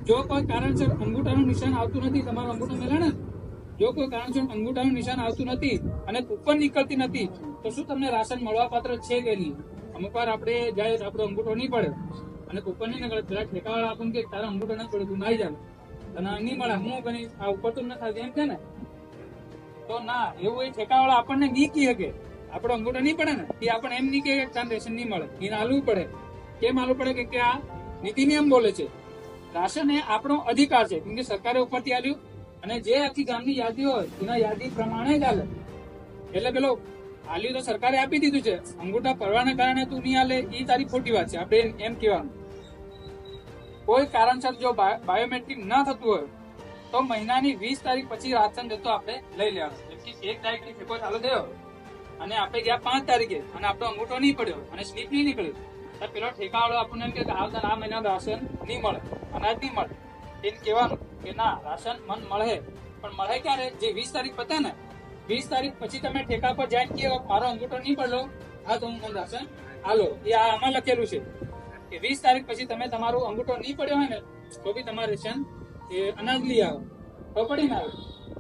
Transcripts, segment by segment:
જો કોઈ કારણસર અંગૂઠાનું નિશાન આવતું નથી, તમારો અંગૂઠો મેળે ને, જો કોઈ કારણસર અંગૂઠાનું નિશાન આવતું નથી અને કૂપન નીકળતી નથી, તો શું તમને રાશન મળવા પાત્ર છે કે નહીં? અમુક વાર આપણે જાય આપણો અંગૂઠો નહીં પડે અને કૂપન નહીં નીકળે, પેલા ઠેકાવાળા આપણને કે તારો અંગૂઠો ના પડે, તું નાઈ જા અને નહીં મળે, હું કઈ આ ઉપર તો ના થાય એમ કે ને, તો ના, એવું એ ઠેકાવાળા આપણને નહીં કહે કે આપણો અંગૂઠો નહીં પડે ને, એ આપણને એમ નહીં કે તાન રેશન નહીં મળે, એને હાલવું પડે. કેમ હાલવું પડે કે આ નીતિ નિયમ બોલે છે. રાશન એ આપણો અધિકાર છે, કેમ કે સરકારે ઉપરથી આલ્યું અને જે આખી ગામની યાદી હોય એના યાદી પ્રમાણે જ હાલે. એટલે પેલો આલ્યું તો સરકારે આપી દીધું છે, અંગૂઠા પડવાના કારણે તું નહીં હાલે એ તારી ખોટી વાત છે. આપણે એમ કહેવાનું, કોઈ કારણસર જો બાયોમેટ્રિક ન થતું હોય તો મહિનાની 20 તારીખ પછી રાશન જતો આપણે લઈ લેવાનું. જેમ કે 1 તારીખથી ઠેકો ચાલુ થયો અને આપણે ગયા 5 તારીખે અને આપણો અંગૂઠો નહીં પડ્યો અને સ્લીપ નહીં નીકળ્યું, પેલો ઠેકાવાળો આપણને એમ કે આવતા આ મહિના રાશન નહીં મળે, અનાજ નહીં મળે. એને કહેવાનું કે ના, રાશન મન મળે, પણ મળે ક્યારે? જે 20 તારીખ પતે ને, 20 તારીખ પછી તમે ઠેકા પર જઈને કે મારો અંગૂઠો નહીં પડલો, હા તો હું રાશન હાલો. એ આમાં લખેલું છે કે 20 તારીખ પછી તમે તમારો અંગૂઠો નહીં પડ્યો હોય ને તો બી તમારે રેશન એ અનાજ લઈ આવો, તો પડી ના આવે.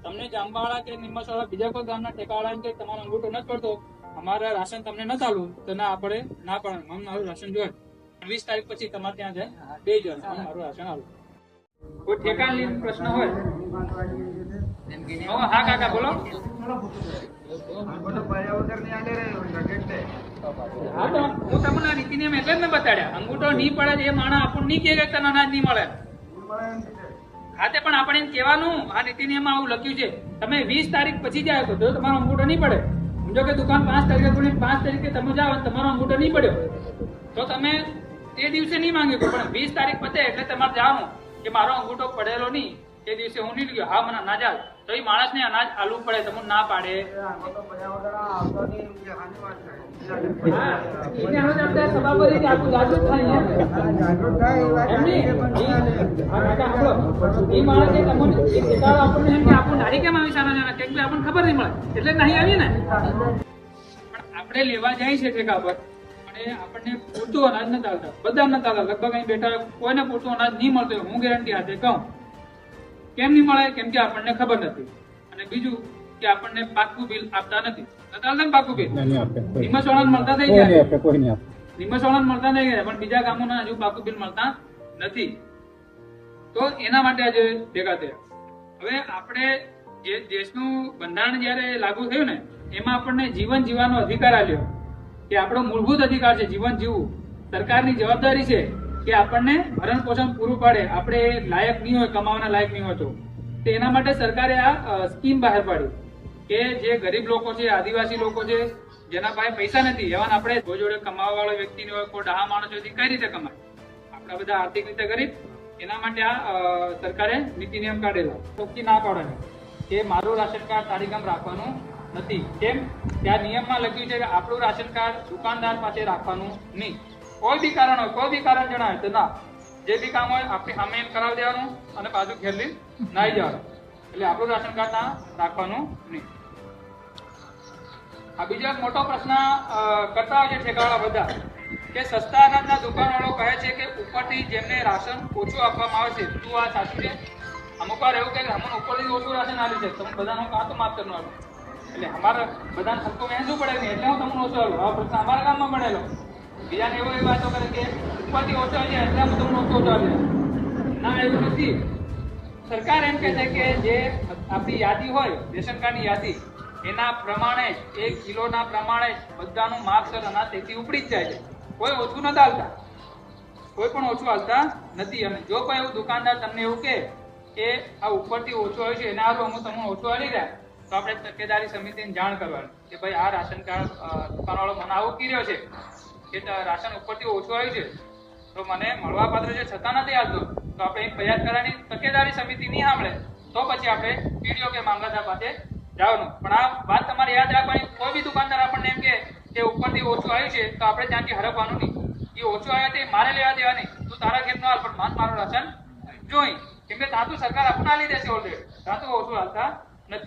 તમને જામવાળા કે નિમસવાળા બીજા કોઈ ગામના ઠેકાવાળા એમ કે તમારો અંગૂઠો નથી પડતો, અમારા રાશન તમને ન ચાલુ, તો ના આપણે ના પડે, મારું રાશન જોઈએ. 20 તારીખ પછી તમારે ત્યાં જાય બે જણ મારું રાશન આવું. કોઈ ઠેકાણ લઈને પ્રશ્ન હોય? હા કાકા બોલો. હા તો હું તમને નીતિ નિયમ એટલે જ મેં બતાડ્યા, અંગૂઠો નહીં પડે એ માણસ આપણને નહીં કહે કે અનાજ નહીં મળે. હા તે પણ આપણે એમ કહેવાનું, આ નીતિ નિયમમાં આવું લખ્યું છે, તમે 20 તારીખ પછી જાય તો જો તમારો અંગૂઠો નહીં પડે, સમજો કે દુકાન 5 તારીખે ખુલી, 5 તારીખે તમે જાઓ તમારો અંગૂઠો નહીં પડ્યો તો તમે તે દિવસે નહીં માંગ્યો, પણ 20 તારીખ પતે એટલે તમારે જવાનું કે મારો અંગૂઠો પડેલો નહીં, તે દિવસે હું નહીં ગયો, હા મને ના જાય, તો એ માણસને અનાજ આલવું પડે, તમને ના પાડે. ખબર નહીં મળે એટલે નહીં આવી ને, પણ આપણે લેવા જાય છે ઠેકા પર અને આપણને પૂરતું અનાજ નથી આવતા, બધા નથી આવતા, લગભગ અહીં બેઠા કોઈને પૂરતું અનાજ નહીં મળતું, હું ગેરંટી હાથે કહું. કેમ નહીં મળે? કેમ કે આપણને ખબર નથી, અને બીજું કે આપણને પાકું બિલ આપતા નથી. પાકું બિલ નિમસવાળાને મળતા થઈ ગયા, નિમસવાળાને મળતા થઈ ગયા, પણ બીજા ગામોના હજુ પાકું બિલ મળતા નથી. તો એના માટે આજે ભેગા થયા. હવે આપણે જે દેશનું બંધારણ જયારે લાગુ થયું ને, એમાં આપણને જીવન જીવવાનો અધિકાર આપ્યો, કે આપણો મૂળભૂત અધિકાર છે જીવન જીવવું. સરકારની જવાબદારી છે કે આપણને ભરણ પોષણ પૂરું પાડે, આપણે લાયક નહીં હોય, કમાવાના લાયક નહીં હોય તો એના માટે સરકારે આ સ્કીમ બહાર પાડી કે જે ગરીબ લોકો છે, આદિવાસી લોકો છે, જેના પાસે પૈસા નથી, એવા આપણે જોડે કમાવા વાળો વ્યક્તિ હોય, કોઈ ડાહા માણસ હોય, કઈ રીતે કમાય? આપણા બધા આર્થિક રીતે ગરીબ, એના માટે આ સરકારે નીતિ નિયમ કાઢેલા. ચોખ્ખી ના પાડવાની કે મારું રાશન કાર્ડ તારી ગામ રાખવાનું નથી. કેમ? ત્યાં નિયમમાં લખ્યું છે કે આપણું રાશન કાર્ડ દુકાનદાર પાસે રાખવાનું નહીં. કોઈ બી કારણ હોય, કોઈ બી કારણ જણાવે તો ના, જે બી કામ હોય આપણે સામે એમ કરાવી દેવાનું અને પાછું ઘેર લઈને નાઈ જવાનું. એટલે આપણું રાશન કાર્ડ ત્યાં રાખવાનું નહીં. આ બીજો એક મોટો પ્રશ્ન કરતા હોય છે ઠેકાવાળા બધા, કે સસ્તા અનાજના દુકાનવાળો કહે છે કે ઉપરથી જેમને રાશન ઓછું આપવામાં આવે છે, શું આ સાચું છે? અમુક વાર એવું કે અમને ઉપરથી ઓછું રાશન આપ્યું છે, તમે બધાનો કાં તો માફ કરવાનું આપ્યું, એટલે અમારે બધાને સરખું વહેંચવું પડે નહીં, એટલે હું તમને ઓછું આવું. આ પ્રશ્ન અમારા ગામમાં બનેલો. બીજાને એવી વાતો કરે કે ઉપરથી ઓછો આવી જાય એટલે હું તમને ઓછો આવી. ના, એવું નથી. સરકાર એમ કહે છે કે જે આપણી યાદી હોય, રેશન કાર્ડની યાદી, એના પ્રમાણે 1 કિલોના પ્રમાણે બધાનું માપસર અનાજ તેથી ઉપડી જ જાય છે. કોઈ ઓછું નથી હાલતા, કોઈ પણ ઓછું હાલતા નથી. અને જો કોઈ એવું દુકાનદાર તમને એવું કે આ ઉપરથી ઓછું આવ્યું છે, એના હારું હું તમને ઓછું હાલી જાય, તો આપણે તકેદારી સમિતિને જાણ કરવાની કે ભાઈ આ રાશન કાર્ડ દુકાનવાળો મને આવું કર્યો છે કે રાશન ઉપરથી ઓછું આવ્યું છે, તો મને મળવા પાત્ર છે છતાં નથી આવતો, તો આપણે ફરિયાદ કરવાની. તકેદારી સમિતિ નહીં સાંભળે તો પછી આપણે પીડીઓ કે મામલતદાર પાસે જવાનું. પણ આ વાત તમારે યાદ રાખવાની, કોઈ બી દુકાનદાર આપણને એમ કે ઉપરથી ઓછું આવ્યું છે તો આપણે ત્યાંથી હરપવાનું નહીં. એ ઓછું આવ્યા તે મારે લેવા દેવા નહીં, તું તારા ખેત નો હાલ, પણ મારું રાશન જોઈ, કેમ કે ત્યાં તો સરકાર આપણને આલી દેશે ઓલરેડી, ત્યાં તો ઓછું હાલતા નથી.